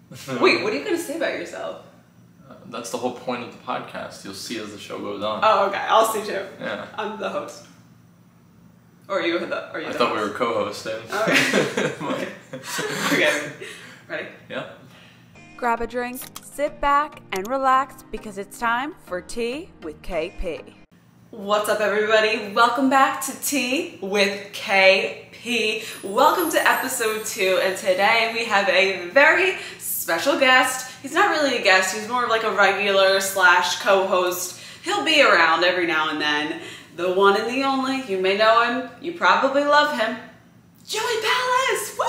Wait, what are you going to say about yourself? That's the whole point of the podcast. You'll see as the show goes on. Oh, okay. I'll see too. Yeah. I'm the host. Or are you the I thought we were co-hosting. Okay. Okay. Ready? Yeah. Grab a drink, sit back, and relax because it's time for Tea with KP. What's up, everybody? Welcome back to Tea with KP. Welcome to episode 2, and today we have a very special guest. He's not really a guest, he's more of like a regular / co-host. He'll be around every now and then. The one and the only, you may know him, you probably love him, Joey Palace!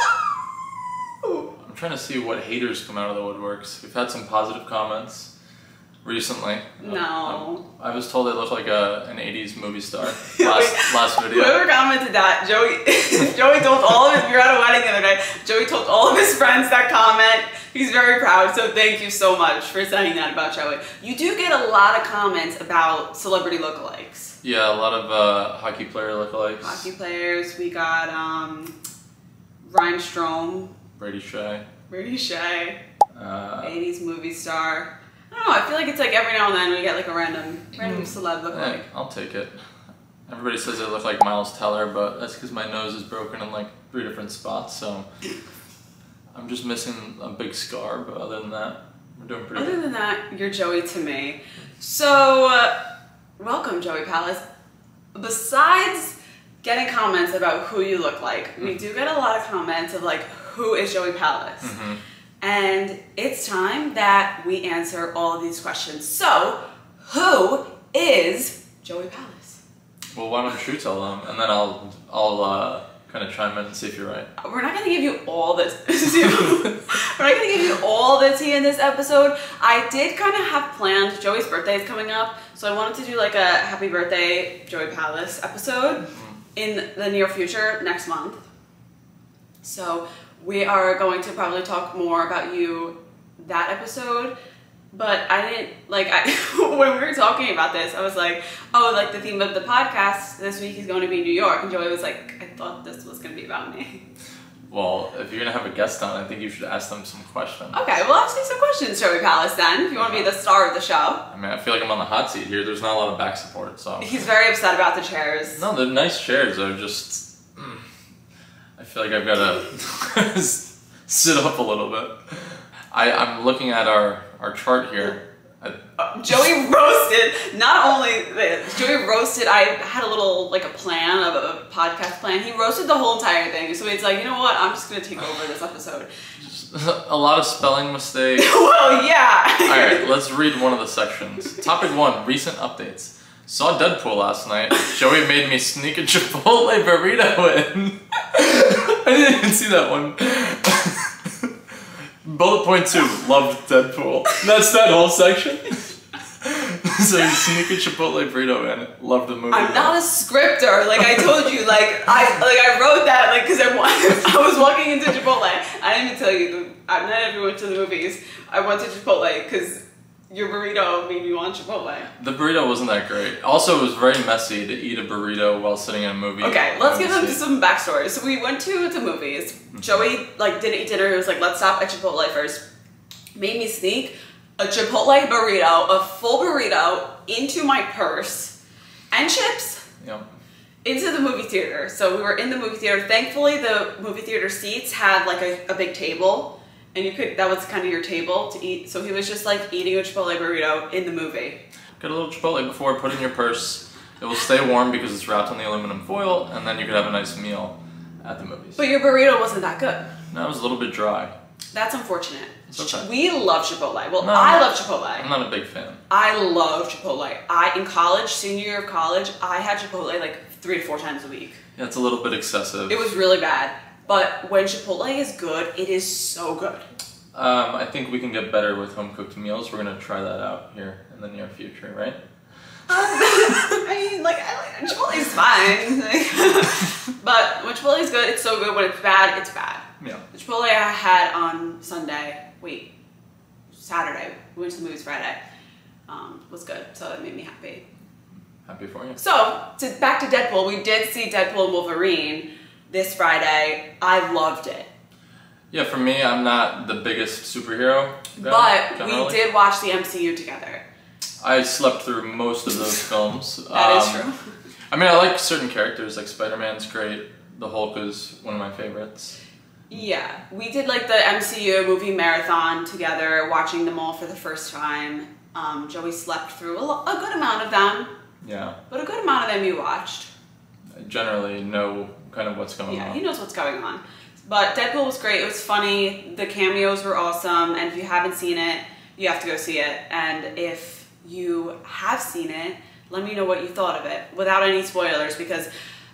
Woo! I'm trying to see what haters come out of the woodworks. We've had some positive comments recently. No. I was told I look like an 80s movie star last video. Whoever commented that, Joey told all of his, we were at a wedding the other day, Joey told all of his friends that comment. He's very proud, so thank you so much for saying that about Joey. You do get a lot of comments about celebrity lookalikes. Yeah, a lot of hockey player lookalikes. Hockey players, we got Ryan Strome. Brady Shea. 80s movie star. I don't know, I feel like it's like every now and then we get like a random celeb lookalike. Yeah, I'll take it. Everybody says I look like Miles Teller, but that's because my nose is broken in like 3 different spots, so I'm just missing a big scar, but other than that, we're doing pretty good. Other than that, you're Joey to me. So, welcome, Joey Palace. Besides getting comments about who you look like, we do get a lot of comments of like, who is Joey Palace? Mm-hmm. And it's time that we answer all of these questions. So, who is Joey Palace? Well, why don't you tell them, and then I'll kind of chime in and see if you're right. We're not going to give you all this. We're not going to give you all the tea in this episode. I did kind of have planned, Joey's birthday is coming up, so I wanted to do like a happy birthday Joey Palace episode in the near future, next month. So we are going to probably talk more about you that episode. But I didn't, like, when we were talking about this, I was like, oh, like, the theme of the podcast this week is going to be New York. And Joey was like, I thought this was going to be about me. Well, if you're going to have a guest on, I think you should ask them some questions. Okay, well, ask me some questions, Joey Palace, then, if you want to be the star of the show. I mean, I feel like I'm on the hot seat here. There's not a lot of back support, so. He's very upset about the chairs. No, they're nice chairs. They're just, I feel like I've got to sit up a little bit. I'm looking at our chart here. Joey roasted, not only this, Joey roasted, I had a little, like a plan of a podcast plan. He roasted the whole entire thing. So he's like, you know what, I'm just going to take over this episode. A lot of spelling mistakes. Well, yeah. Alright, let's read one of the sections. Topic 1, recent updates. Saw Deadpool last night. Joey made me sneak a Chipotle burrito in. I didn't even see that one. Bullet point 2, loved Deadpool. That's that whole section. So you sneak a Chipotle burrito in, loved the movie. I'm not a scripter, like I told you, I wrote that, like, because I was walking into Chipotle. I didn't even tell you, I'm not ever went to the movies. I went to Chipotle because your burrito made me want Chipotle. The burrito wasn't that great. Also, it was very messy to eat a burrito while sitting in a movie. Okay, let's give them some backstory. So we went to movies. Joey, like, didn't eat dinner. He was like, let's stop at Chipotle first. Made me sneak a Chipotle burrito, a full burrito, into my purse and chips. Yep. Into the movie theater. So we were in the movie theater. Thankfully, the movie theater seats had like a big table. And that was kind of your table to eat. So he was just like eating a Chipotle burrito in the movie. Get a little Chipotle before, put it in your purse. It will stay warm because it's wrapped in the aluminum foil, and then you could have a nice meal at the movies. But your burrito wasn't that good. No, it was a little bit dry. That's unfortunate. It's okay. We love Chipotle. Well, No, I love Chipotle. I'm not a big fan. I love Chipotle. In college, senior year of college, I had Chipotle like 3 to 4 times a week. Yeah, it's a little bit excessive. It was really bad. But when Chipotle is good, it is so good. I think we can get better with home-cooked meals. We're going to try that out here in the near future, right? I mean, like, Chipotle's fine. But when Chipotle is good, it's so good. When it's bad, it's bad. Yeah. The Chipotle I had on Saturday. We went to the movies Friday. Was good, so that made me happy. Happy for you. So, back to Deadpool. We did see Deadpool and Wolverine this Friday. I loved it. Yeah, for me, I'm not the biggest superhero guy, But generally. we did watch the MCU together. I slept through most of those films. That is true. I mean, I like certain characters, like Spider-Man's great. The Hulk is one of my favorites. Yeah, we did like the MCU movie marathon together, watching them all for the first time. Joey slept through a good amount of them, Yeah. but a good amount of them you watched. I generally know kind of what's going Yeah, on. he knows what's going on. But Deadpool was great. It was funny. The cameos were awesome. And if you haven't seen it, you have to go see it. And if you have seen it, let me know what you thought of it without any spoilers, because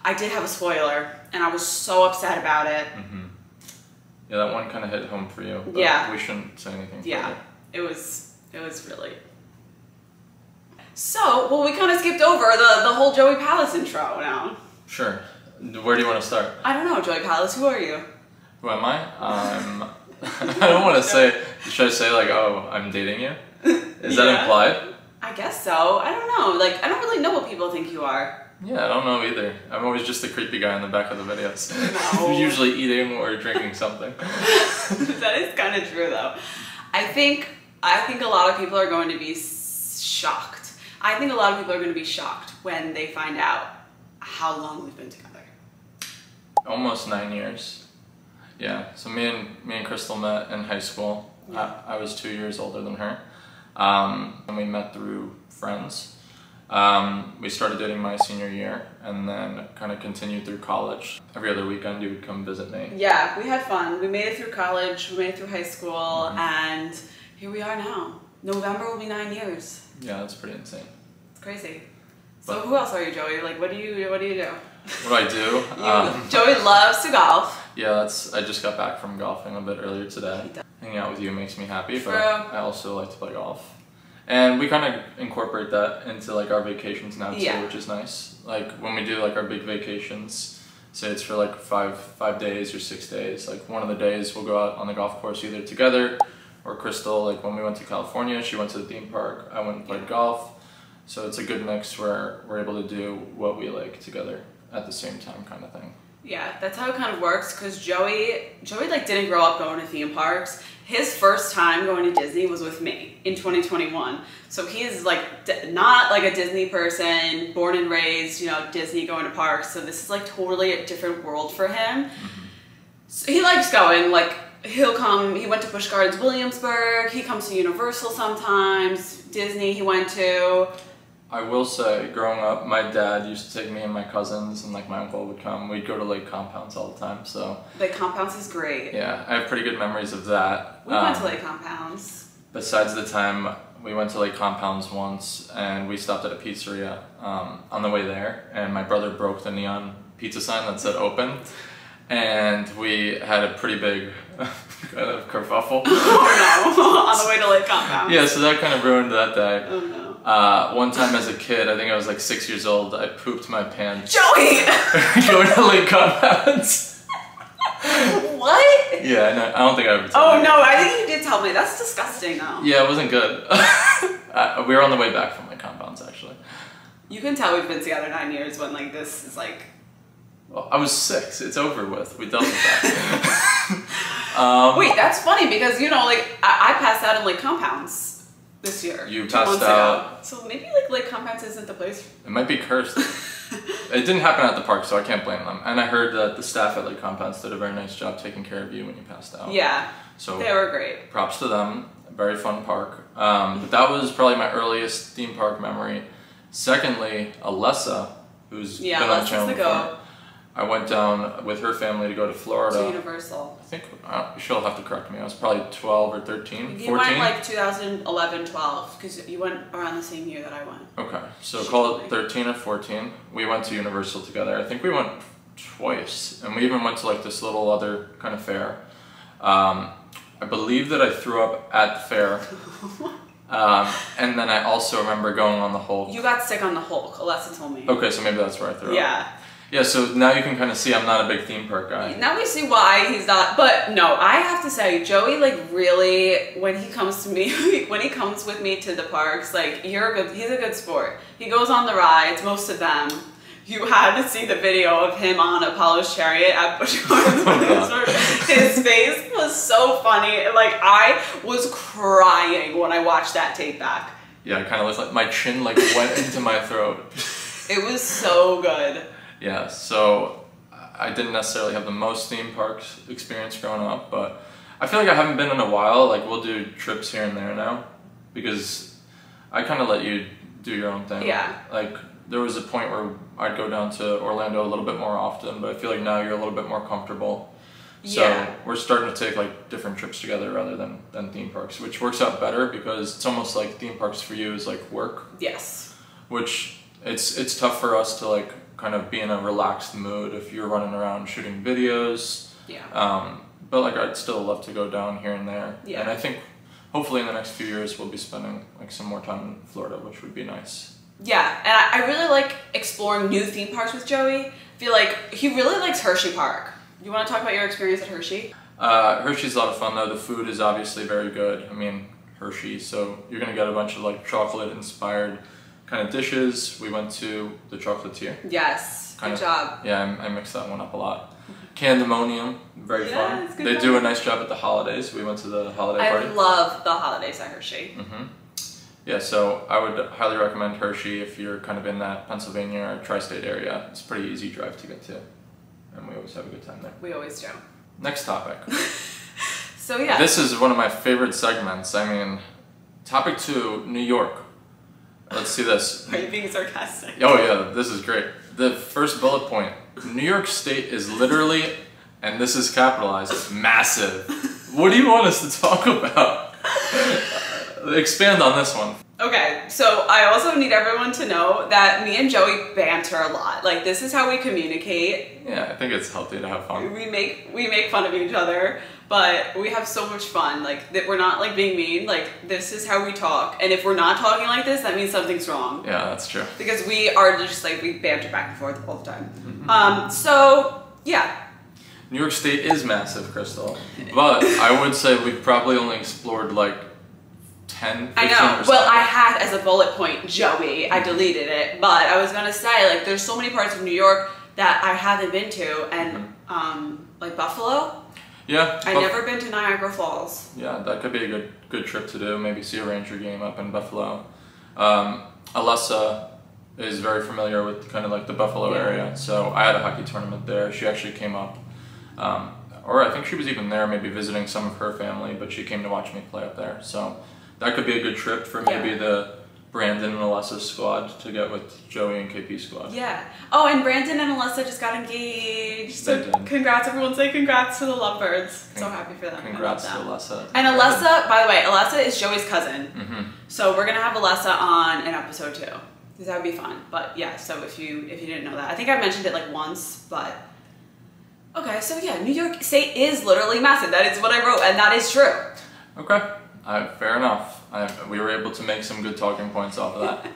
I did have a spoiler and I was so upset about it. Mm-hmm. Yeah, that one kind of hit home for you. But Yeah. we shouldn't say anything. Yeah, further. it was really. So, well, we kind of skipped over the whole Joey Palace intro now. Sure. Where do you want to start? I don't know, Joey Palace, who are you? Who am I? I don't want to say. Should I say like, oh, I'm dating you? Is that Yeah. implied? I guess so. I don't know. Like, I don't really know what people think you are. Yeah, I don't know either. I'm always just the creepy guy in the back of the videos. No. Usually eating or drinking something. That is kind of true, though. I think a lot of people are going to be shocked. I think a lot of people are going to be shocked when they find out how long we've been together. Almost 9 years. Yeah. So me and Crystal met in high school. Yeah. I was 2 years older than her, and we met through friends. We started dating my senior year, and then kind of continued through college. Every other weekend, you would come visit me. Yeah, we had fun. We made it through college, we made it through high school, and here we are now. November will be 9 years. Yeah, that's pretty insane. It's crazy. So But- who else are you, Joey? Like, what do you do? What do I do? Joey loves to golf. Yeah, I just got back from golfing a bit earlier today. He does. Hanging out with you makes me happy, but True. I also like to play golf. And we kind of incorporate that into like our vacations now too, Yeah. which is nice. Like when we do like our big vacations, say it's for like five days or 6 days. Like one of the days we'll go out on the golf course either together or Crystal. Like when we went to California, she went to the theme park. I went and played golf. So it's a good mix where we're able to do what we like together at the same time, kind of thing. Yeah, that's how it kind of works, because Joey like didn't grow up going to theme parks. His first time going to Disney was with me in 2021. So he is like not like a Disney person, born and raised, you know, Disney, going to parks. So this is like totally a different world for him. So he likes going, like he'll come, he went to Busch Gardens Williamsburg, he comes to Universal sometimes, Disney he went to. I will say, growing up, my dad used to take me and my cousins, and like my uncle would come. We'd go to Lake Compounds all the time. So Lake Compounds is great. yeah, I have pretty good memories of that. We went to Lake Compounds. Besides the time we went to Lake Compounds once, and we stopped at a pizzeria on the way there, and my brother broke the neon pizza sign that said "open," and we had a pretty big kind of kerfuffle. Oh no, on the way to Lake Compounds. Yeah, so that kind of ruined that day. Oh no. One time as a kid, I think I was like 6 years old, I pooped my pants Joey! going to Lake Compounds. What? Yeah, no, I don't think I ever told Oh you. no, I think you did tell me. That's disgusting though. Yeah, it wasn't good. We were on the way back from Lake Compounds, actually. You can tell we've been together 9 years when like this is like... Well, I was 6. It's over with. We dealt with that. Wait, that's funny because, you know, like I passed out in Lake Compounds this year. You 2 passed months out. ago. So maybe like Lake Compounds isn't the place. It might be cursed. It didn't happen at the park, so I can't blame them. And I heard that the staff at Lake Compounds did a very nice job taking care of you when you passed out. Yeah, So they were great. props to them. Very fun park. But that was probably my earliest theme park memory. Secondly, Alessa, who's Yeah, been on the Alessa's channel the before. goat. I went down with her family to go to Florida. To Universal. I think she'll have to correct me. I was probably 12 or 13, You 14. went like 2011, 12, because you went around the same year that I went. Okay, so She call told it me. 13 or 14. We went to Universal together. I think we went twice, and we even went to like this little other kind of fair. I believe that I threw up at the fair, and then I also remember going on the Hulk. You got sick on the Hulk, Alessa told me. Okay, so maybe that's where I threw up. Yeah. Yeah, so now you can kind of see I'm not a big theme park guy. Now we see why he's not, but no, I have to say, Joey, like, really, when he comes to me, when he comes with me to the parks, like, he's a good sport. He goes on the rides, most of them. you had to see the video of him on Apollo's chariot at Busch Gardens. His face was so funny. Like, I was crying when I watched that tape back. Yeah, it kind of looked like my chin like went into my throat. It was so good. Yeah, so I didn't necessarily have the most theme parks experience growing up, but I feel like I haven't been in a while. Like, we'll do trips here and there now because I kind of let you do your own thing. Yeah. Like, there was a point where I'd go down to Orlando a little bit more often, but I feel like now you're a little bit more comfortable. So Yeah. we're starting to take like different trips together rather than theme parks, which works out better because it's almost like theme parks for you is like work. Yes. Which it's tough for us to like kind of be in a relaxed mood if you're running around shooting videos. Yeah. But like I'd still love to go down here and there. Yeah. And I think hopefully in the next few years we'll be spending like some more time in Florida, which would be nice. Yeah, and I really like exploring new theme parks with Joey. I feel like he really likes Hershey Park. You want to talk about your experience at Hershey? Hershey's a lot of fun though. The food is obviously very good. I mean, Hershey, so you're gonna get a bunch of like chocolate inspired kind of dishes. We went to the Chocolatier. Yes, good job. Yeah, I mixed that one up a lot. Candemonium, very fun. It's good They fun. do a nice job at the holidays. We went to the holiday party. I love the holidays at Hershey. Yeah, so I would highly recommend Hershey if you're kind of in that Pennsylvania or tri-state area. It's a pretty easy drive to get to, and we always have a good time there. We always do. Next topic. So yeah. This is one of my favorite segments. I mean, topic 2, New York. Let's see this. Are you being sarcastic? Oh yeah, this is great. The first bullet point, New York State is literally, and this is capitalized, massive. What do you want us to talk about? Expand on this one. Okay, so I also need everyone to know that me and Joey banter a lot. Like, this is how we communicate. Yeah, I think it's healthy to have fun. We make fun of each other, but we have so much fun. Like, that we're not like being mean. Like, this is how we talk. And if we're not talking like this, that means something's wrong. Yeah, that's true. Because we are just like, we banter back and forth all the time. So yeah. New York State is massive, Crystal. But I would say we've probably only explored like 10, 15%. I know. Well, I had as a bullet point Joey. I deleted it, but I was gonna say like there's so many parts of New York that I haven't been to, and like Buffalo. Yeah. I've never been to Niagara Falls. Yeah, that could be a good trip to do. Maybe see a Ranger game up in Buffalo. Alessa is very familiar with kind of like the Buffalo area, so I had a hockey tournament there. She actually came up, or I think she was even there, maybe visiting some of her family, but she came to watch me play up there. So that could be a good trip for maybe the Brandon and Alessa squad to get with Joey and KP squad. Yeah. Oh, and Brandon and Alessa just got engaged. So They did. congrats, everyone! Say congrats to the lovebirds. So happy for them. Congrats I to love that. Alessa. And Alessa, by the way, Alessa is Joey's cousin. Mm-hmm. So we're gonna have Alessa on in episode 2. Because that would be fun. But yeah, so if you didn't know that. I think I mentioned it like once, but okay, so yeah, New York State is literally massive. That is what I wrote, and that is true. Okay, fair enough. We were able to make some good talking points off of that.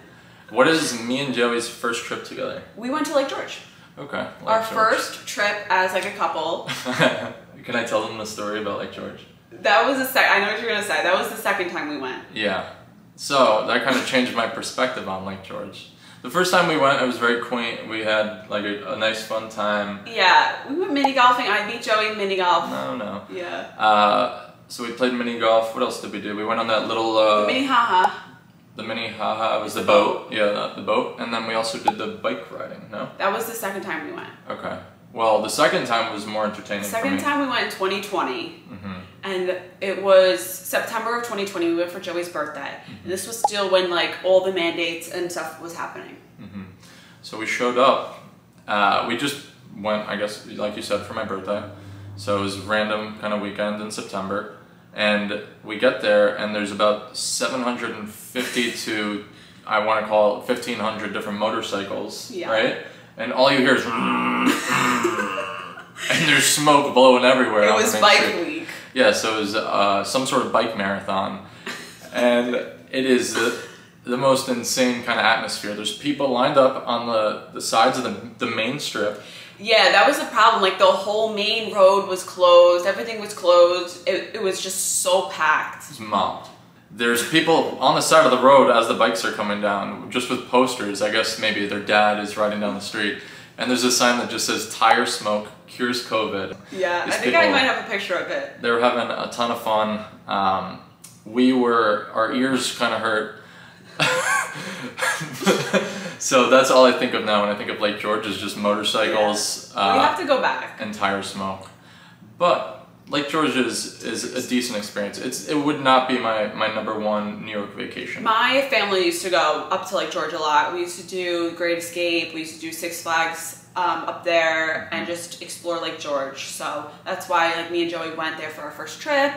What is me and Joey's first trip together? We went to Lake George. Okay. Our first trip as like a couple. Can I tell them the story about Lake George? That was I know what you're gonna say. That was the second time we went. Yeah. So that kind of changed my perspective on Lake George. The first time we went, it was very quaint. We had like a nice fun time. Yeah, we went mini golfing. I beat Joey in mini golf. No. Yeah. So we played mini golf. What else did we do? We went on that little... mini haha. The mini haha was the boat. Yeah, the boat. And then we also did the bike riding, no? That was the second time we went. Okay. Well, the second time was more entertaining for me. Second time we went in 2020. Mm-hmm. And it was September of 2020. We went for Joey's birthday. Mm-hmm. And this was still when like all the mandates and stuff was happening. Mm-hmm. So we showed up. We just went, I guess, like you said, for my birthday. So it was a random kind of weekend in September. And we get there, and there's about 750 to, I want to call it 1,500 different motorcycles, right? And all you hear is, and there's smoke blowing everywhere. It was bike week. Yeah, so it was some sort of bike marathon. And it is the most insane kind of atmosphere. There's people lined up on the sides of the main strip. Yeah, that was the problem. Like, the whole main road was closed. Everything was closed. It was just so packed. It was mobbed. there's people on the side of the road as the bikes are coming down, just with posters. I guess maybe their dad is riding down the street, and there's a sign that just says "Tire smoke cures COVID." Yeah, These I think people, I might have a picture of it. they were having a ton of fun. Our ears kind of hurt. So that's all I think of now when I think of Lake George is just motorcycles. We have to go back. And tire smoke. But Lake George is a decent experience. It would not be my number one New York vacation. My family used to go up to Lake George a lot. We used to do Great Escape. We used to do Six Flags up there and just explore Lake George. So that's why like me and Joey went there for our first trip,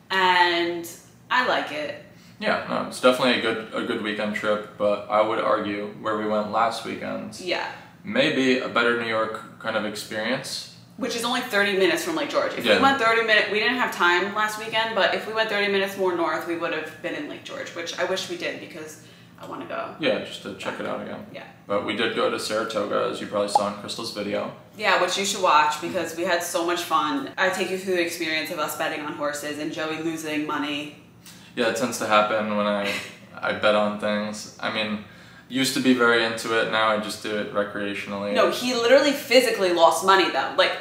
and I like it. Yeah, no, it's definitely a good weekend trip. But I would argue where we went last weekend, maybe a better New York kind of experience. Which is only 30 minutes from Lake George. If Yeah. we went 30 minutes, we didn't have time last weekend, but if we went 30 minutes more north, we would have been in Lake George, which I wish we did because I want to go. Yeah, just to check it out again. Yeah. But we did go to Saratoga, as you probably saw in Crystal's video. Yeah, which you should watch because we had so much fun. I take you through the experience of us betting on horses and Joey losing money. Yeah, it tends to happen when I bet on things. I mean, used to be very into it, now I just do it recreationally. No, he literally physically lost money though. Like,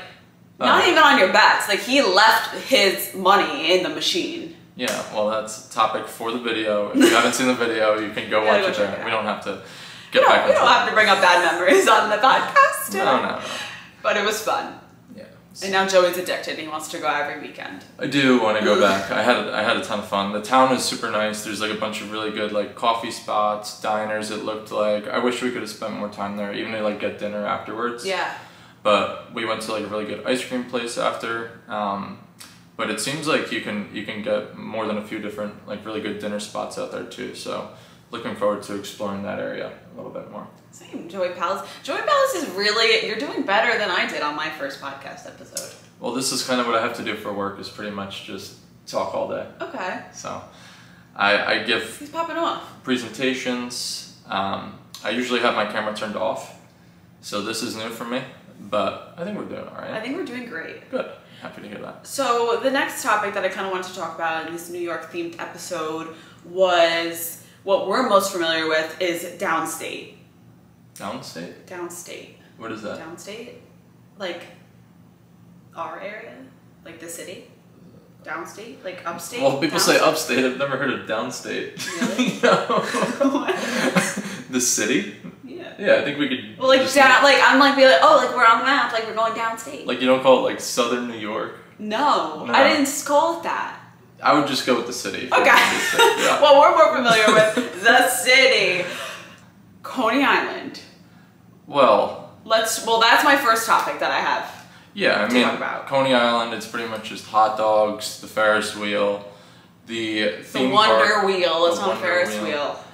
not even on your bets. Like, he left his money in the machine. Yeah, well, that's a topic for the video. If you haven't seen the video, you can go watch it there. We don't have to get back into it. We don't have to bring up bad memories on the podcast. No. But it was fun. Yeah. And now Joey's addicted. He wants to go every weekend. I do want to go back. I had a ton of fun. The town is super nice. There's like a bunch of really good like coffee spots, diners. It looked like. I wish we could have spent more time there, even to like get dinner afterwards. Yeah. But we went to like a really good ice cream place after. But it seems like you can get more than a few different like really good dinner spots out there too. So looking forward to exploring that area a little bit more. Same, Joey Palace. Joey Palace is really, you're doing better than I did on my first podcast episode. Well, this is kind of what I have to do for work is pretty much just talk all day. Okay. So I give He's popping off. presentations. I usually have my camera turned off. So this is new for me, but I think we're doing all right. I think we're doing great. Good. Happy to hear that. So the next topic that I kind of wanted to talk about in this New York themed episode was what we're most familiar with is downstate. Downstate? Downstate. What is that? Downstate? Like our area? Like the city? Downstate? Like upstate? Well, people say Downstate? upstate. I've never heard of downstate. Really? No. The city? Yeah. Yeah, I think we could. Well, like just- down, like I'm like be like, oh, like we're on the map, like we're going downstate. Like you don't call it like Southern New York. No, No. I didn't call it that. I would just go with the city. Okay. Yeah. Well, we're more familiar with the city, Coney Island. Well, Well, that's my first topic that I have. yeah, I to mean, talk about. Coney Island, it's pretty much just hot dogs, the Ferris wheel, the The theme Wonder park. Wheel. It's The not a Wonder Ferris Wheel. wheel.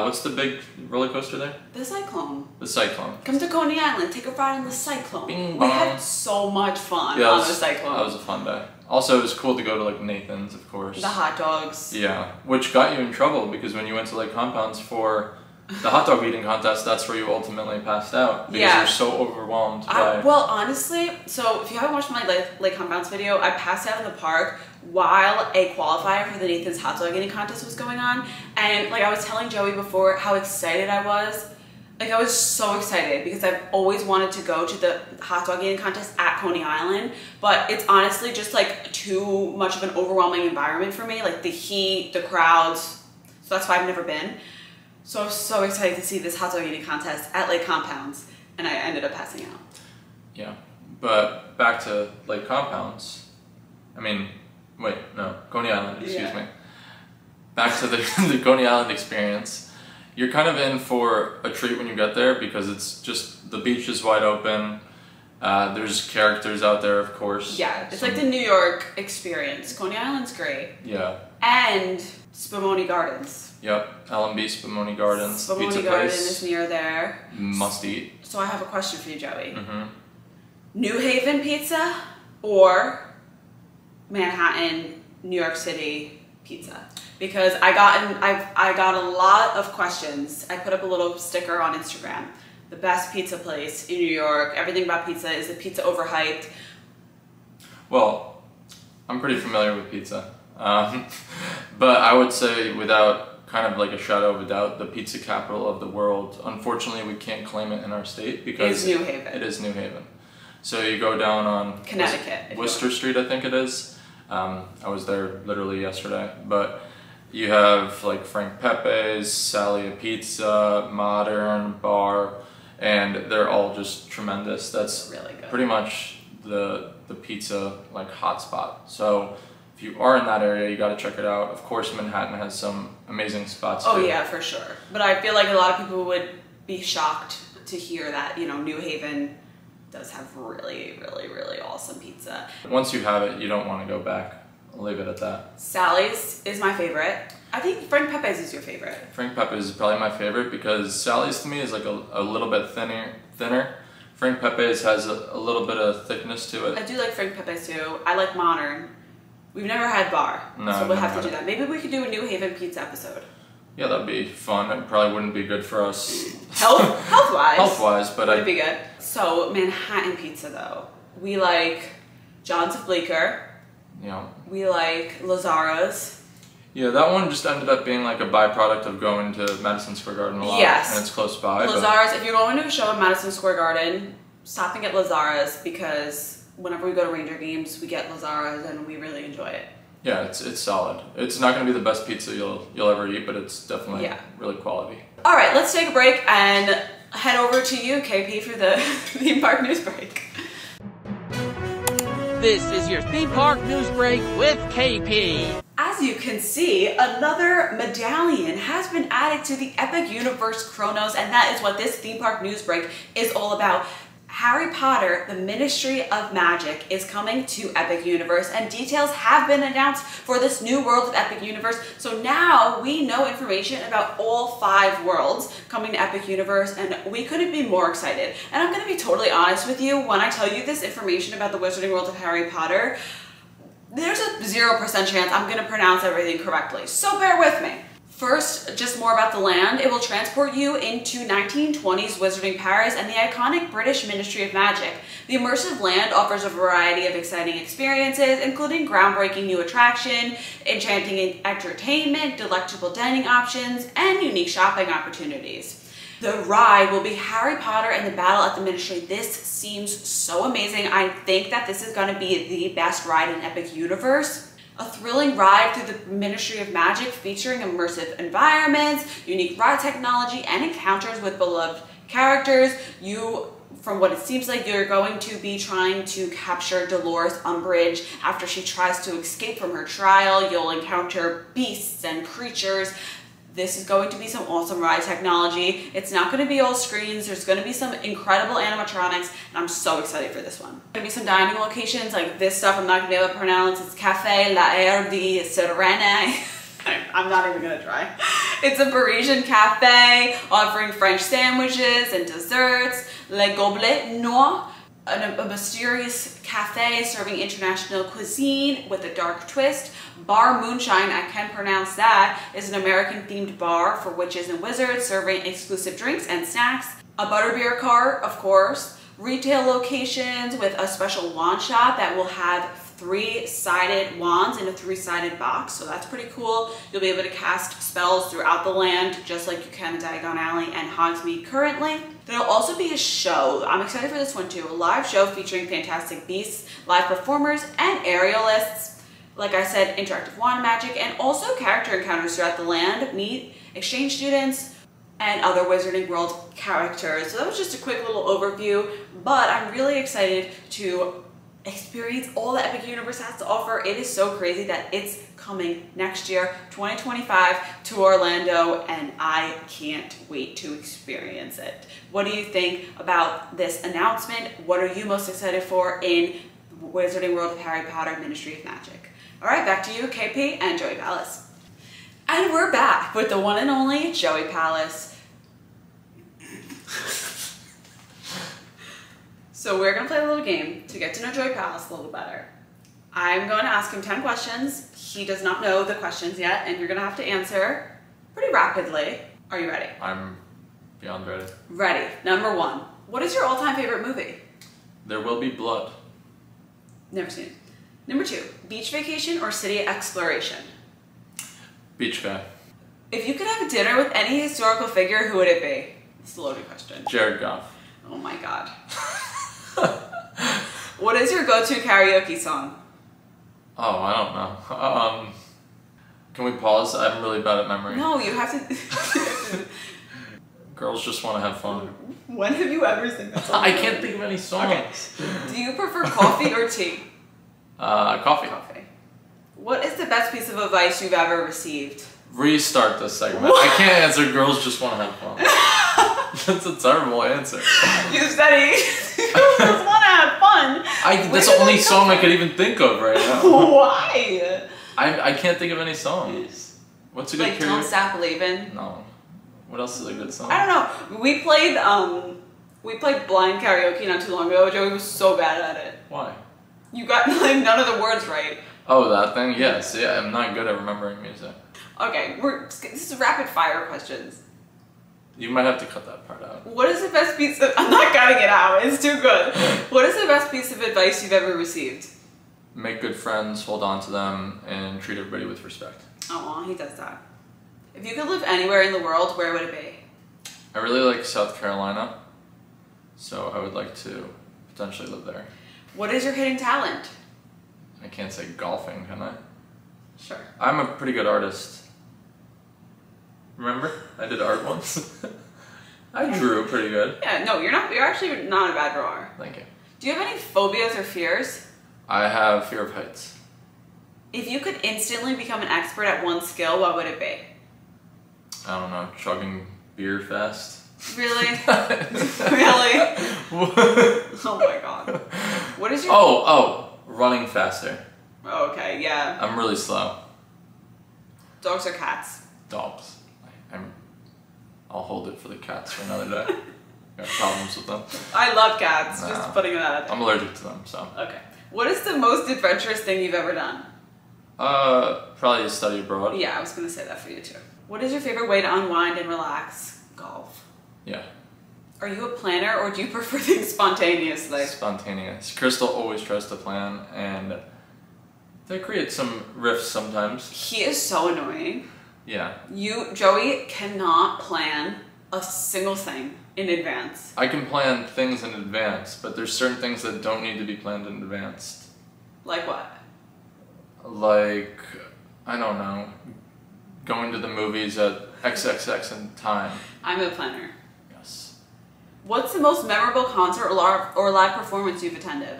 What's the big roller coaster there? The Cyclone. The Cyclone. Come to Coney Island. Take a ride on the Cyclone. Bing We bong. had so much fun Yeah, on the Cyclone. that was a fun day. Also, it was cool to go to like Nathan's, of course. The hot dogs. Yeah, which got you in trouble because when you went to Lake Compounds for the hot dog eating contest, that's where you ultimately passed out because Yeah. you're so overwhelmed by. Well, honestly, so if you haven't watched my Lake Compounds video, I passed out in the park while a qualifier for the Nathan's hot dog eating contest was going on, and like I was telling Joey before how excited I was. Like I was so excited because I've always wanted to go to the hot dog eating contest at Coney Island, but it's honestly just like too much of an overwhelming environment for me, like the heat, the crowds, so that's why I've never been. So I was so excited to see this hot dog eating contest at Lake Compounds, and I ended up passing out. Yeah, but back to Lake Compounds. I mean, wait, no, Coney Island. Excuse me. Back to the the Coney Island experience. You're kind of in for a treat when you get there because it's just the beach is wide open. There's characters out there, of course. Yeah, it's like the New York experience. Coney Island's great. Yeah. And Spumoni Gardens. Yep. LMB Spumoni Gardens. Spumoni Pizza Garden place. is near there. Must eat. So I have a question for you, Joey. Mm-hmm. New Haven pizza or Manhattan, New York City pizza? Because I got a lot of questions. I put up a little sticker on Instagram. The best pizza place in New York. Everything about pizza. Is the pizza overhyped? Well, I'm pretty familiar with pizza. But I would say, without kind of like a shadow of a doubt, the pizza capital of the world. Unfortunately, we can't claim it in our state because New Haven. It is New Haven. So you go down on Connecticut, Worcester Street, I think it is. I was there literally yesterday, but you have like Frank Pepe's, Sally Pizza, Modern Bar, and they're all just tremendous. That's really good. Pretty much the pizza like hotspot. So if you are in that area, you got to check it out. Of course, Manhattan has some amazing spots Oh too. yeah, for sure. But I feel like a lot of people would be shocked to hear that, you know, New Haven does have really, really, really awesome pizza. Once you have it, you don't want to go back. I'll leave it at that. Sally's is my favorite. I think Frank Pepe's is your favorite. Frank Pepe's is probably my favorite because Sally's to me is like a little bit thinner. Frank Pepe's has a little bit of thickness to it. I do like Frank Pepe's too. I like Modern. We've never had Bar, No, so we'll have to never do that. Maybe we could do a New Haven pizza episode. Yeah, that'd be fun. It probably wouldn't be good for us. Health-wise. Health-wise, but Would it be good? So, Manhattan pizza though. We like John's of Bleecker. Yeah. We like Lazara's. Yeah, that one just ended up being like a byproduct of going to Madison Square Garden a lot. Yes. And it's close by. Lazara's, if you're going to a show at Madison Square Garden, stop and get Lazara's because whenever we go to Ranger games, we get Lazara's and we really enjoy it. Yeah, it's solid. It's not going to be the best pizza you'll ever eat, but it's definitely really quality. All right, let's take a break and head over to you, KP, for the theme park news break. This is your theme park news break with KP. As you can see, another medallion has been added to the Epic Universe Chronos, and that is what this theme park news break is all about. Harry Potter, the Ministry of Magic, is coming to Epic Universe, and details have been announced for this new world of Epic Universe. So now we know information about all 5 worlds coming to Epic Universe, and we couldn't be more excited. And I'm going to be totally honest with you, when I tell you this information about the Wizarding World of Harry Potter, there's a 0% chance I'm going to pronounce everything correctly. So bear with me. First, just more about the land. It will transport you into 1920s Wizarding Paris and the iconic British Ministry of Magic. The immersive land offers a variety of exciting experiences, including groundbreaking new attraction, enchanting entertainment, delectable dining options, and unique shopping opportunities. The ride will be Harry Potter and the Battle at the Ministry. This seems so amazing. I think that this is going to be the best ride in Epic Universe. A thrilling ride through the Ministry of Magic featuring immersive environments, unique ride technology, and encounters with beloved characters. From what it seems like, you're going to be trying to capture Dolores Umbridge after she tries to escape from her trial. You'll encounter beasts and creatures. This is going to be some awesome ride technology. It's not going to be all screens. There's going to be some incredible animatronics, and I'm so excited for this one. There's going to be some dining locations, like this stuff I'm not going to be able to pronounce. It's Café La Air de Sirene. I'm not even going to try. It's a Parisian cafe offering French sandwiches and desserts. Le Goblet Noir, a mysterious cafe serving international cuisine with a dark twist. Bar Moonshine, I can pronounce that, is an American-themed bar for witches and wizards, serving exclusive drinks and snacks. A butterbeer cart, of course. Retail locations with a special wand shop that will have 3-sided wands in a 3-sided box, so that's pretty cool. You'll be able to cast spells throughout the land, just like you can in Diagon Alley and Hogsmeade currently. There'll also be a show. I'm excited for this one too. A live show featuring Fantastic Beasts, live performers, and aerialists. Like I said, interactive wand magic, and also character encounters throughout the land. Meet exchange students and other Wizarding World characters. So that was just a quick little overview, but I'm really excited to experience all that Epic Universe has to offer. It is so crazy that it's coming next year, 2025, to Orlando, and I can't wait to experience it. What do you think about this announcement? What are you most excited for in Wizarding World of Harry Potter Ministry of Magic? All right, back to you, KP and Joey Palace. And we're back with the one and only Joey Palace. So we're gonna play a little game to get to know Joey Palace a little better. I'm going to ask him 10 questions. He does not know the questions yet, and you're gonna have to answer pretty rapidly. Are you ready? I'm beyond ready. Ready. Number 1. What is your all-time favorite movie? There Will Be Blood. Never seen it. Number 2, beach vacation or city exploration? Beach guy. If you could have dinner with any historical figure, who would it be? It's a loaded question. Jared Goff. Oh my god. What is your go-to karaoke song? Oh, I don't know. Can we pause? I'm really bad at memory. No, you have to. Girls just want to have fun. When have you ever sung that song? I can't think of any songs. Do you prefer coffee or tea? Coffee. Coffee. What is the best piece of advice you've ever received? Restart this segment. I can't answer girls just want to have fun. That's a terrible answer. You said it. Girls just want to have fun. That's the only song I could even think of right now. Why? I can't think of any songs. What's a good Like Don't Stop Believin'? No. What else is a good song? I don't know. We played blind karaoke not too long ago. Joey was so bad at it. Why? You got like none of the words right. Oh, that thing? Yes. Yeah, I'm not good at remembering music. Okay, this is rapid fire questions. You might have to cut that part out. What is the best piece of... I'm not cutting it out. It's too good. What is the best piece of advice you've ever received? Make good friends, hold on to them, and treat everybody with respect. Oh, he does that. If you could live anywhere in the world, where would it be? I really like South Carolina, so I would like to potentially live there. What is your hidden talent? I can't say golfing, can I? Sure. I'm a pretty good artist. Remember? I did art once. I drew pretty good. Yeah, no, you're not. You're actually not a bad drawer. Thank you. Do you have any phobias or fears? I have fear of heights. If you could instantly become an expert at one skill, what would it be? I don't know, chugging beer fast. Really? Really? Oh my god. What is your... running faster. Oh, okay, yeah. I'm really slow. Dogs or cats? Dogs. I'll hold it for the cats for another day. Got problems with them. I love cats, Nah. just putting it out there. I'm allergic to them, so. Okay. What is the most adventurous thing you've ever done? Probably to study abroad. Yeah, I was gonna say that for you too. What is your favorite way to unwind and relax? Golf. Yeah. Are you a planner or do you prefer things spontaneously? Spontaneous. Crystal always tries to plan, and they create some riffs sometimes. He is so annoying. Yeah. Joey cannot plan a single thing in advance. I can plan things in advance, but there's certain things that don't need to be planned in advance. Like what? Like, I don't know, going to the movies at XXX in time. I'm a planner. Yes. What's the most memorable concert or live performance you've attended?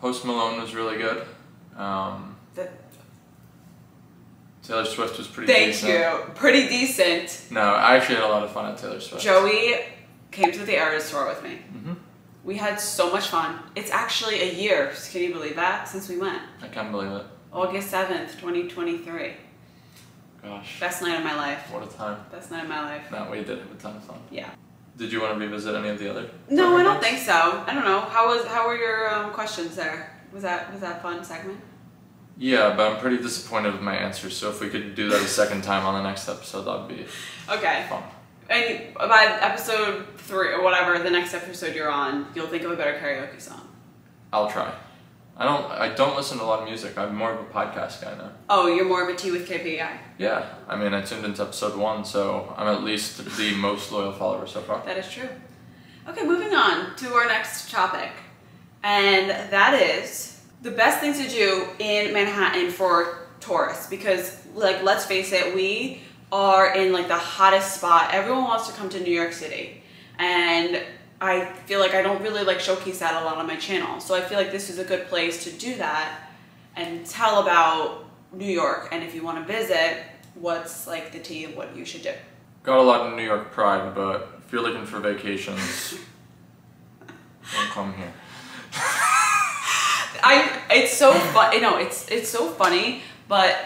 Post Malone was really good. Taylor Swift was pretty decent. Thank you. Pretty decent. No, I actually had a lot of fun at Taylor Swift. Joey came to the Eras tour with me. Mm-hmm. We had so much fun. It's actually a year, can you believe that, since we went? I can't believe it. August 7th, 2023. Gosh. Best night of my life. What a time. Best night of my life. No, we did have a ton of fun. Yeah. Did you want to revisit any of the other? No, I don't think so. I don't know. How were your questions there? Was that a fun segment? Yeah, but I'm pretty disappointed with my answers, so if we could do that a second time on the next episode, that'd be okay. fun. And by episode 3 or whatever, the next episode you're on, you'll think of a better karaoke song. I'll try. I don't listen to a lot of music. I'm more of a podcast guy now. Oh, you're more of a Tea with KP guy. Yeah, I mean, I tuned into episode 1, so I'm at least the most loyal follower so far. That is true. Okay, moving on to our next topic. And that is the best thing to do in Manhattan for tourists. Because, like, let's face it, we are in, like, the hottest spot. Everyone wants to come to New York City. And I feel like I don't really, like, showcase that a lot on my channel. So I feel like this is a good place to do that and tell about New York. And if you want to visit, what's, like, the tea of what you should do. Got a lot of New York pride, but if you're looking for vacations, don't come here. It's so fun. No, it's so funny, but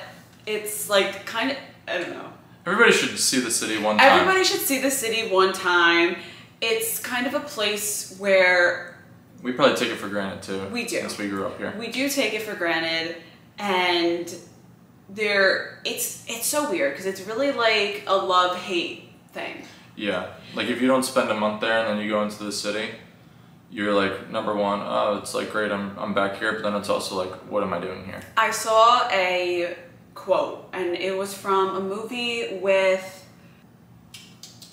it's like kind of, I don't know. Everybody should see the city one time. Everybody should see the city one time. It's kind of a place where we probably take it for granted too. We do. Since we grew up here. We do take it for granted, and it's so weird because it's really like a love-hate thing. Yeah, like if you don't spend a month there and then you go into the city, you're like, number one, oh, it's like great, I'm back here, but then it's also like, what am I doing here? I saw a quote, and it was from a movie with,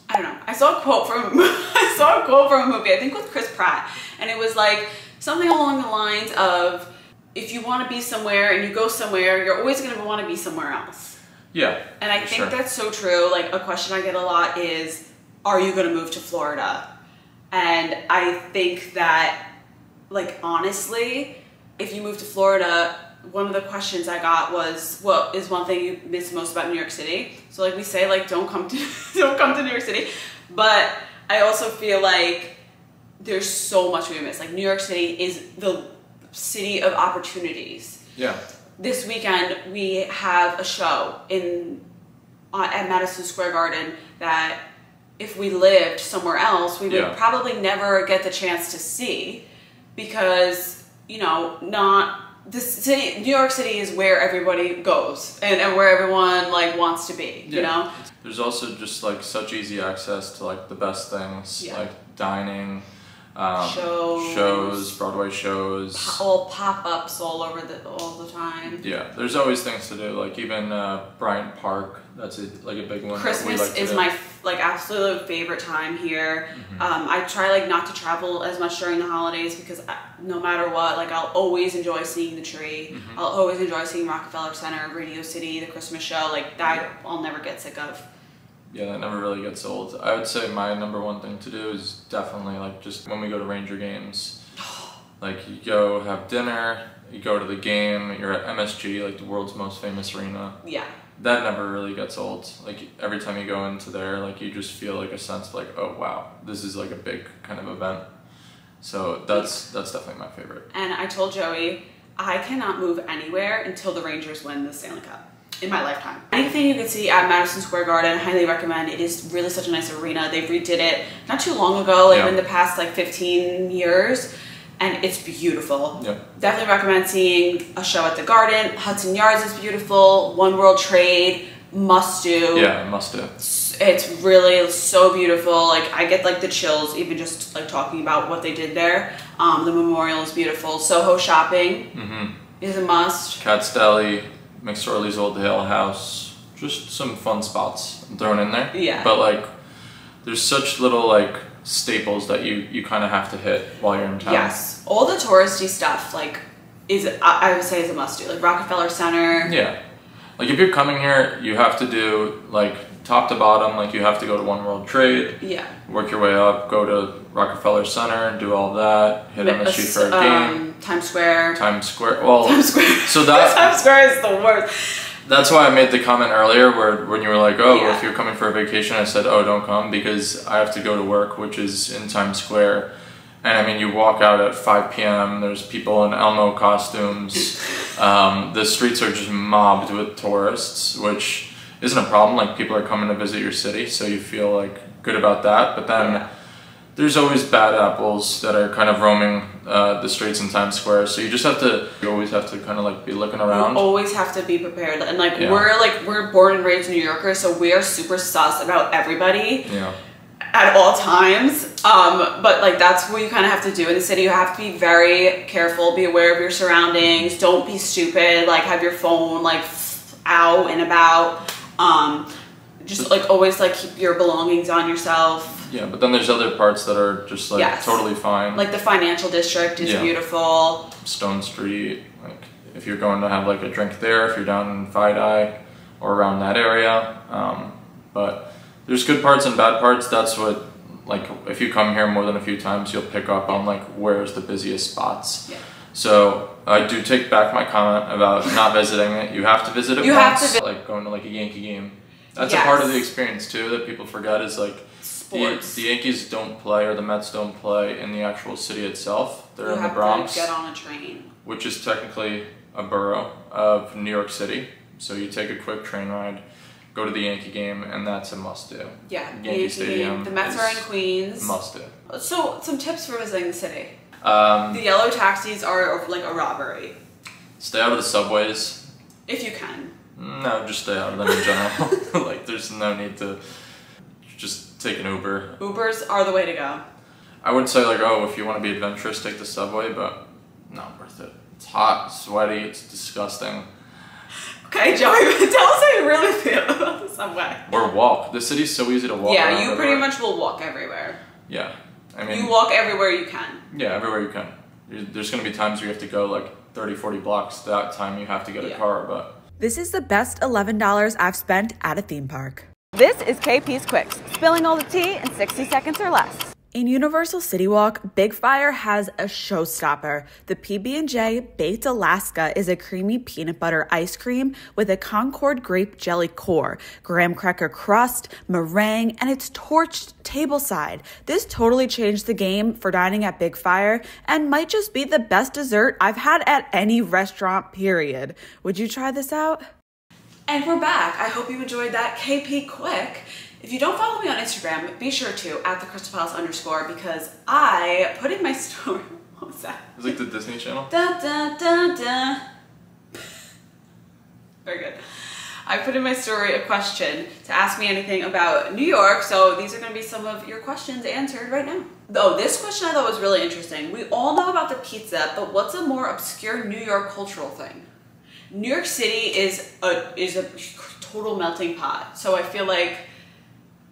I don't know. I saw a quote from a movie, I think with Chris Pratt, and it was like something along the lines of, if you want to be somewhere and you go somewhere, you're always going to want to be somewhere else. Yeah. And I think that's so true. Like, a question I get a lot is, are you going to move to Florida? And I think that, like, honestly, if you move to Florida, one of the questions I got was, what is one thing you miss most about New York City? So, like, we say, like, don't come to New York City. But I also feel like there's so much we miss. Like, New York City is the city of opportunities. Yeah. This weekend we have a show at Madison Square Garden that if we lived somewhere else, we would probably never get the chance to see, because, you know, New York City is where everybody goes and where everyone, like, wants to be, you know? There's also just, like, such easy access to, like, the best things, like dining, shows, Broadway shows, all pop-ups all the time. Yeah, there's always things to do. Like, even Bryant Park, that's a big one. Christmas is my absolute favorite time here. I try, like, not to travel as much during the holidays, because no matter what, like, I'll always enjoy seeing the tree. I'll always enjoy seeing Rockefeller Center, Radio City, the Christmas show. Like, that I'll never get sick of. Yeah, that never really gets old. I would say my number one thing to do is definitely, like, just when we go to Ranger games, like, you go have dinner, you go to the game, you're at MSG, like, the world's most famous arena. Yeah. That never really gets old. Like, every time you go into there, like, you just feel, like, a sense of, like, oh, wow, this is, like, a big kind of event. So that's definitely my favorite. And I told Joey, I cannot move anywhere until the Rangers win the Stanley Cup. In my lifetime. Anything you can see at Madison Square Garden, I highly recommend. It is really such a nice arena. They redid it not too long ago, like in the past, like, 15 years, and it's beautiful. Definitely recommend seeing a show at the Garden. Hudson Yards is beautiful. One World Trade, must do. Yeah, must do. It's really so beautiful. Like, I get, like, the chills even just, like, talking about what they did there. The memorial is beautiful. Soho Shopping is a must. Cat's Deli, McSorley's Old Ale House, just some fun spots thrown in there. Yeah. But, like, there's such little, like, staples that you kind of have to hit while you're in town. Yes. All the touristy stuff, like, I would say is a must do. Like, Rockefeller Center. Yeah. Like, if you're coming here, you have to do, like, top to bottom, like, you have to go to One World Trade. Yeah. Work your way up, go to Rockefeller Center, do all that, hit MSG for a game. Times Square. Well, Times Square. So that Times Square is the worst. That's why I made the comment earlier when you were like, oh, if you're coming for a vacation, I said, oh, don't come, because I have to go to work, which is in Times Square. And I mean, you walk out at 5 p.m., there's people in Elmo costumes. The streets are just mobbed with tourists, which isn't a problem. Like, people are coming to visit your city, so you feel, like, good about that. But then there's always bad apples that are kind of roaming the streets in Times Square. So you always have to kind of, like, be looking around. You always have to be prepared. And, like, we're born and raised New Yorkers, so we are super sus about everybody. Yeah. At all times, but, like, that's what you kind of have to do in the city. You have to be very careful, be aware of your surroundings, don't be stupid, like, have your phone, like, out and about, just, like, always, like, keep your belongings on yourself. Yeah, but then there's other parts that are just, like, totally fine. Like, the financial district is beautiful. Stone Street, like, if you're going to have, like, a drink there, if you're down in Fidei or around that area, but there's good parts and bad parts. That's what, like, if you come here more than a few times, you'll pick up on, like, where's the busiest spots. Yeah. So I do take back my comment about not visiting it. You have to visit it once. Like, going to, like, a Yankee game. That's a part of the experience too that people forget, is, like, sports. The Yankees don't play, or the Mets don't play in the actual city itself. They're in the Bronx. You have to get on a train. Which is technically a borough of New York City. So you take a quick train ride, go to the Yankee game, and that's a must-do. Yeah, Yankee Stadium. The Mets are in Queens. Must-do. So, some tips for visiting the city. The yellow taxis are, like, a robbery. Stay out of the subways. If you can. No, just stay out of them in general. Like, there's no need to just take an Uber. Ubers are the way to go. I would say, like, oh, if you want to be adventurous, take the subway, but not worth it. It's hot, sweaty, it's disgusting. Okay, Joey, tell us how you really feel about the subway. Or walk. The city's so easy to walk Yeah, around you pretty much will walk everywhere. Yeah. I mean, you walk everywhere you can. Yeah, everywhere you can. There's going to be times where you have to go like 30, 40 blocks. That time you have to get a car, but... This is the best $11 I've spent at a theme park. This is KP's Quicks, spilling all the tea in 60 seconds or less. In Universal City Walk, Big Fire has a showstopper. The PB&J Baked Alaska is a creamy peanut butter ice cream with a Concord grape jelly core, graham cracker crust, meringue, and it's torched tableside. This totally changed the game for dining at Big Fire and might just be the best dessert I've had at any restaurant, period. Would you try this out? And we're back. I hope you enjoyed that KP Quick. If you don't follow me on Instagram, be sure to @theCrystalPalace_ because I put in my story. What was that? It's like the Disney Channel. Da, da, da, da. Very good. I put in my story a question to ask me anything about New York, so these are going to be some of your questions answered right now. Oh, this question I thought was really interesting. We all know about the pizza, but what's a more obscure New York cultural thing? New York City is a total melting pot, so I feel like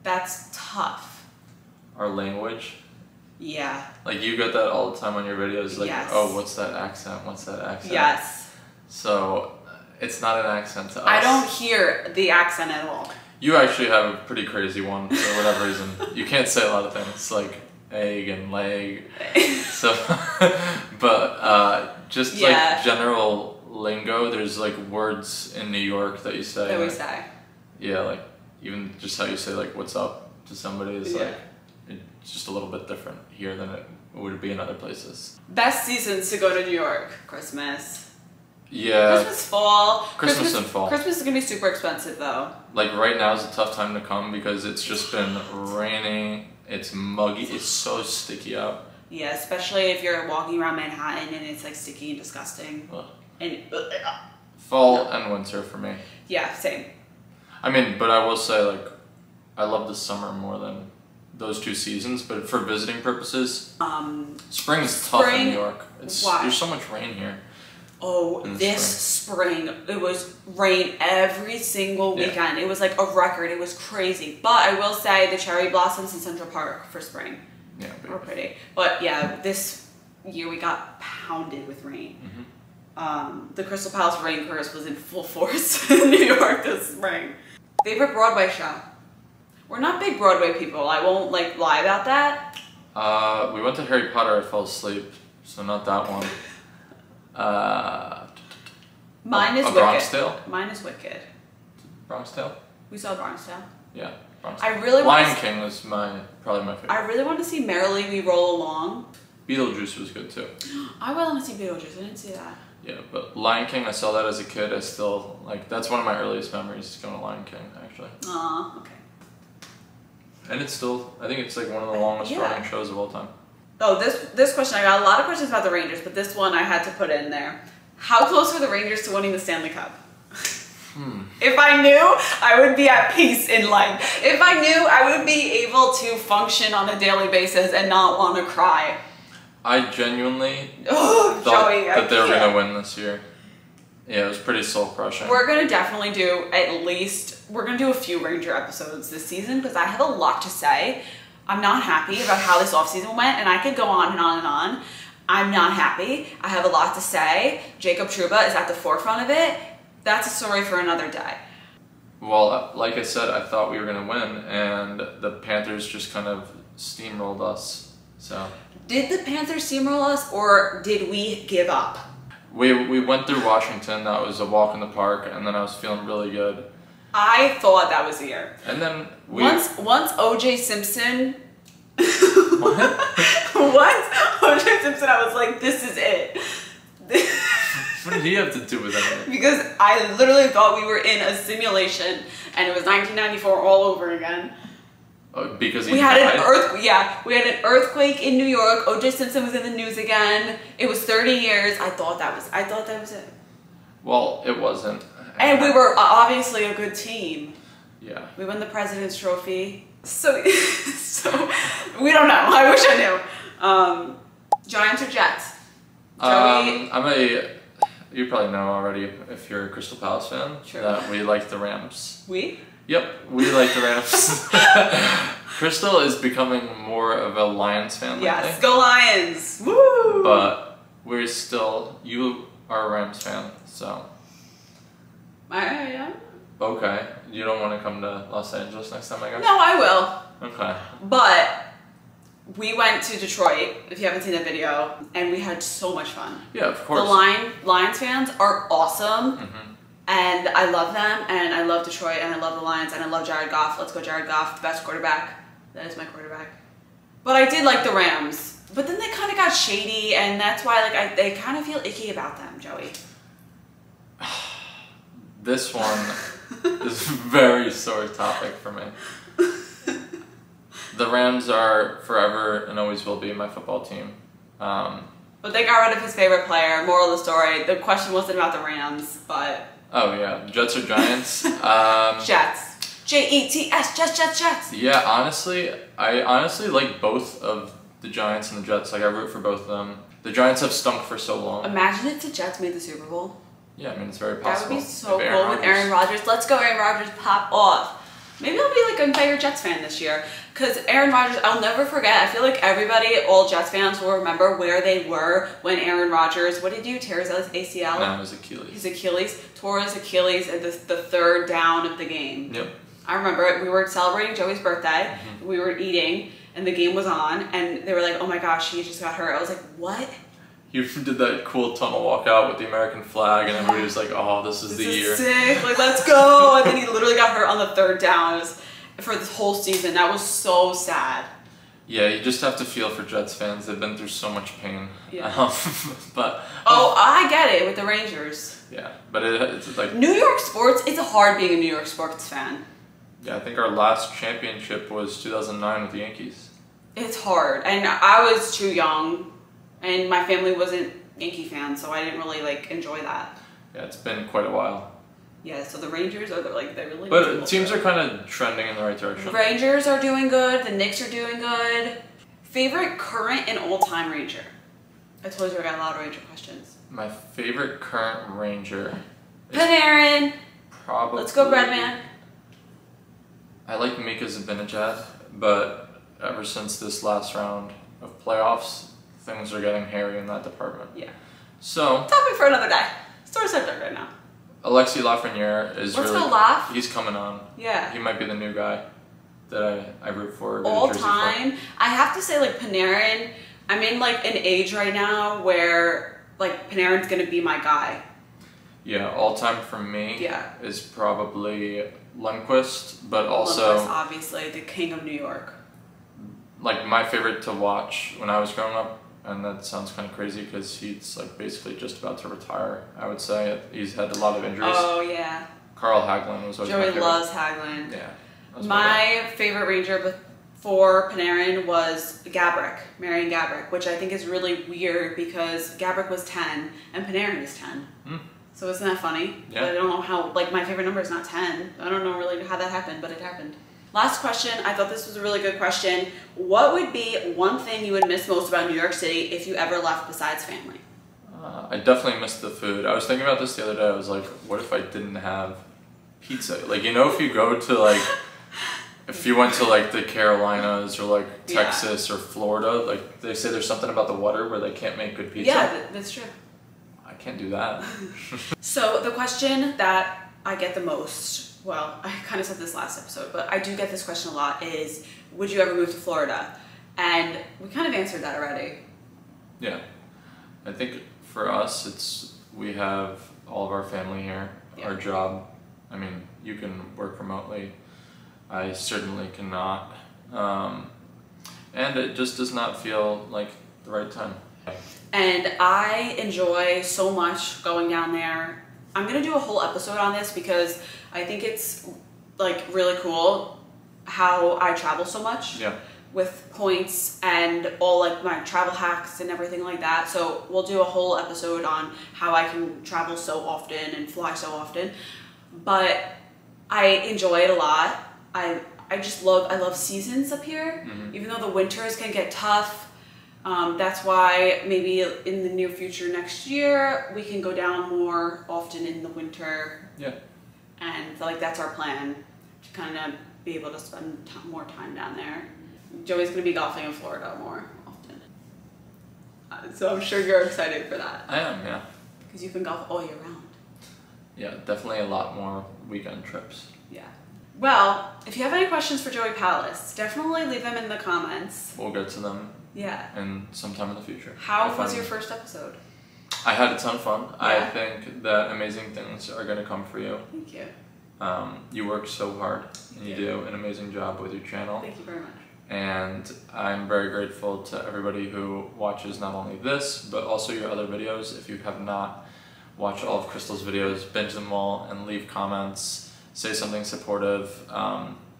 that's tough. Our language. Yeah. Like you get that all the time on your videos, like, yes. Oh, what's that accent? What's that accent? Yes. So it's not an accent to us. I don't hear the accent at all. You actually have a pretty crazy one for whatever reason. You can't say a lot of things like egg and leg. So, but just like general lingo, there's like words in New York that you say. That we say. Yeah, like even just how you say like "what's up" to somebody is like it's just a little bit different here than it would be in other places. Best seasons to go to New York: Christmas. Yeah. Christmas, fall. Christmas and fall. Christmas is gonna be super expensive though. Like right now is a tough time to come because it's just been raining. It's muggy. It's so sticky out. Yeah, especially if you're walking around Manhattan and it's like sticky and disgusting. Ugh. And fall and winter for me. Yeah, same. I mean, but I will say like I love the summer more than those two seasons. But for visiting purposes, spring is tough in New York. There's so much rain here. Oh, this spring, it was rain every single weekend. It was like a record. It was crazy. But I will say the cherry blossoms in Central Park for spring were pretty. But yeah, this year we got pounded with rain. The Crystal Palace rain curse was in full force in New York this spring. Favorite Broadway show? We're not big Broadway people. I won't like lie about that. We went to Harry Potter. I fell asleep, so not that one. Mine is a Wicked. Bronx Tale? Mine is Wicked. Bronx Tale? We saw Bronx Tale. Yeah, Bronx I Tale. really Lion King was probably my favorite. I really want to see Merrily We Roll Along. Beetlejuice was good too. I really want to see Beetlejuice. I didn't see that. Yeah, but Lion King, I saw that as a kid. I still like that's one of my earliest memories is going to Lion King actually. Aw, okay. And it's still, I think it's like one of the longest running shows of all time. Oh, this question, I got a lot of questions about the Rangers, but this one I had to put in there. How close were the Rangers to winning the Stanley Cup? If I knew, I would be at peace in life. If I knew, I would be able to function on a daily basis and not want to cry. I genuinely thought Joey, that they were going to win this year. Yeah, it was pretty soul-crushing. We're going to definitely do we're going to do a few Ranger episodes this season because I have a lot to say. I'm not happy about how this offseason went, and I could go on and on and on. I'm not happy. I have a lot to say. Jacob Trouba is at the forefront of it. That's a story for another day. Well, like I said, I thought we were going to win, and the Panthers just kind of steamrolled us. So Did the Panthers steamroll us, or did we give up? We went through Washington. That was a walk in the park, and then I was feeling really good. I thought that was the year. And then once O.J. Simpson. What? Once O.J. Simpson, I was like, this is it. What did he have to do with anything? Because I literally thought we were in a simulation, and it was 1994 all over again. Because we had an earthquake. Yeah, we had an earthquake in New York. O.J. Simpson was in the news again. It was 30 years. I thought that was it. Well, it wasn't. And we were obviously a good team. Yeah. We won the President's Trophy. So we don't know. I wish I knew. Giants or Jets? Joey? I'm a you probably know already if you're a Crystal Palace fan Sure. that we like the Rams. We? Yep, we like the Rams. Crystal is becoming more of a Lions fan lately. Yes, go Lions! Woo! But you are a Rams fan, so. I am. Okay, you don't want to come to Los Angeles next time I go? No, I will. Okay. But we went to Detroit, if you haven't seen that video, and we had so much fun. Yeah, of course. The Lions fans are awesome, Mm-hmm. and I love them, and I love Detroit, and I love the Lions, and I love Jared Goff. Let's go Jared Goff, best quarterback. That is my quarterback. But I did like the Rams. But then they kind of got shady, and that's why I kind of feel icky about them, Joey. This one is a very sore topic for me. The Rams are forever and always will be my football team. But they got rid of his favorite player. Moral of the story, the question wasn't about the Rams, but... Oh yeah, Jets or Giants? Jets. Jets, Jets. Yeah, I honestly like both of the Giants and the Jets. Like, I root for both of them. The Giants have stunk for so long. Imagine if the Jets made the Super Bowl. Yeah, I mean, it's very That possible. would be so If cool with Aaron Rodgers. Let's go, Aaron Rodgers, pop off. Maybe I'll be like a bigger Jets fan this year. Because Aaron Rodgers, I'll never forget. I feel like everybody, all Jets fans, will remember where they were when Aaron Rodgers, what did he do? Tear his ACL? No, it was Achilles. His Achilles. Tore his Achilles at the third down of the game. Yep. I remember it. We were celebrating Joey's birthday. Mm-hmm. We were eating, and the game was on, and they were like, oh my gosh, he just got hurt. I was like, what? You did that cool tunnel walkout with the American flag, and everybody was like, oh, this is the year. Sick. Like, let's go. And then he literally got hurt on the third down. It was for this whole season. That was so sad. Yeah, you just have to feel for Jets fans. They've been through so much pain. Yeah. But Oh, I get it with the Rangers. yeah, but it's like, New York sports, it's hard being a New York sports fan. yeah, I think our last championship was 2009 with the Yankees. It's hard. And I was too young, and my family wasn't Yankee fans, so I didn't really, enjoy that. Yeah, it's been quite a while. Yeah, so the Rangers are, they really... But teams are kind of trending in the right direction. Rangers are doing good. The Knicks are doing good. Favorite current and all-time Ranger? I told you I got a lot of Ranger questions. My favorite current Ranger is Panarin. probably... Let's go, Breadman. I like Mika Zibanejad, but ever since this last round of playoffs, things are getting hairy in that department. Yeah. So, Topic for another day. Story subject right now. Alexis Lafreniere is Let's really... go laugh. He's coming on. Yeah. He might be the new guy that I root for. get a All jersey for. time, I have to say, Panarin, I'm in, an age right now where, Panarin's gonna be my guy. Yeah, all time for me Yeah. is probably Lundqvist, but also... Lundqvist, obviously, the king of New York. my favorite to watch when I was growing up, and that sounds kind of crazy because he's basically just about to retire, I would say. He's had a lot of injuries. Oh, yeah. Carl Hagelin was always my Joey favorite. loves Hagelin. Yeah. that was my guy. My favorite Ranger before Panarin was Gaborik, Marian Gaborik, which I think is really weird because Gaborik was 10 and Panarin is 10. Hmm. So isn't that funny? Yeah. But I don't know how, my favorite number is not 10. I don't know really how that happened, but it happened. Last question, I thought this was a really good question. What would be one thing you would miss most about New York City if you ever left besides family? I definitely missed the food. I was thinking about this the other day. I was like, what if I didn't have pizza? If you go to if you went to the Carolinas or Texas or Florida, they say there's something about the water where they can't make good pizza. Yeah, that's true. I can't do that. So the question that I get the most, well, I kind of said this last episode, but I do get this question a lot, is would you ever move to Florida? And we kind of answered that already. Yeah. I think for us, we have all of our family here, Yeah. our job. I mean, you can work remotely. I certainly cannot. And it just does not feel like the right time. And I enjoy so much going down there. I'm gonna do a whole episode on this because I think it's really cool how I travel so much. Yeah. With points and all my travel hacks and everything like that. So we'll do a whole episode on how I can travel so often and fly so often. But I enjoy it a lot. I love seasons up here. Mm-hmm. Even though the winters can get tough, That's why maybe in the near future next year, we can go down more often in the winter. Yeah. And like that's our plan, to kind of be able to spend more time down there. Joey's going to be golfing in Florida more often. So I'm sure you're excited for that. I am, yeah. Because you can golf all year round. Yeah, definitely a lot more weekend trips. Yeah. Well, if you have any questions for Joey Palace, definitely leave them in the comments. We'll get to them Yeah. in sometime in the future. How was your first episode? I had a ton of fun. Yeah. I think that amazing things are going to come for you. Thank you. You work so hard, and you do an amazing job with your channel. Thank you very much. And I'm very grateful to everybody who watches not only this, but also your other videos. If you have not watched all of Crystal's videos, binge them all and leave comments. Say something supportive.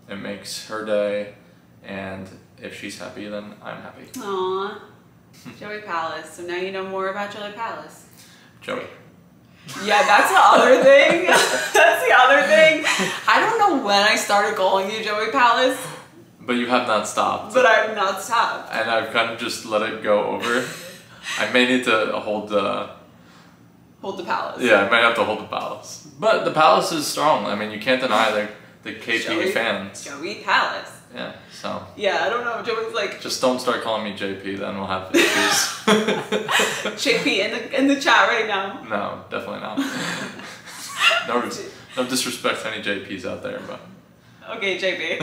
It makes her day, and if she's happy, then I'm happy. Aww. Joey Palace. So now you know more about Joey Palace. Joey. Yeah, that's the other thing. That's the other thing. I don't know when I started calling you Joey Palace, But you have not stopped. but I've not stopped. And I've kind of just let it go over. I may need to hold the... Hold the palace. Yeah, I might have to hold the palace. But the palace is strong. I mean, you can't deny the KP Joey- fans. Joey Palace. Yeah, so... Yeah, I don't know. Joey's like Just don't start calling me JP, then we'll have issues. JP in the chat right now. No, definitely not. No disrespect to any JPs out there, but... Okay, JP.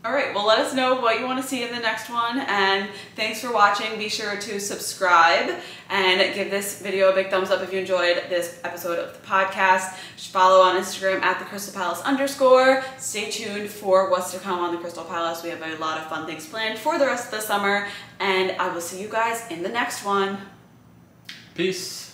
Alright, well let us know what you want to see in the next one, and thanks for watching. Be sure to subscribe and give this video a big thumbs up if you enjoyed this episode of the podcast. Just follow on Instagram at @theCrystalPalace_. Stay tuned for what's to come on the Crystal Palace. We have a lot of fun things planned for the rest of the summer, and I will see you guys in the next one. Peace.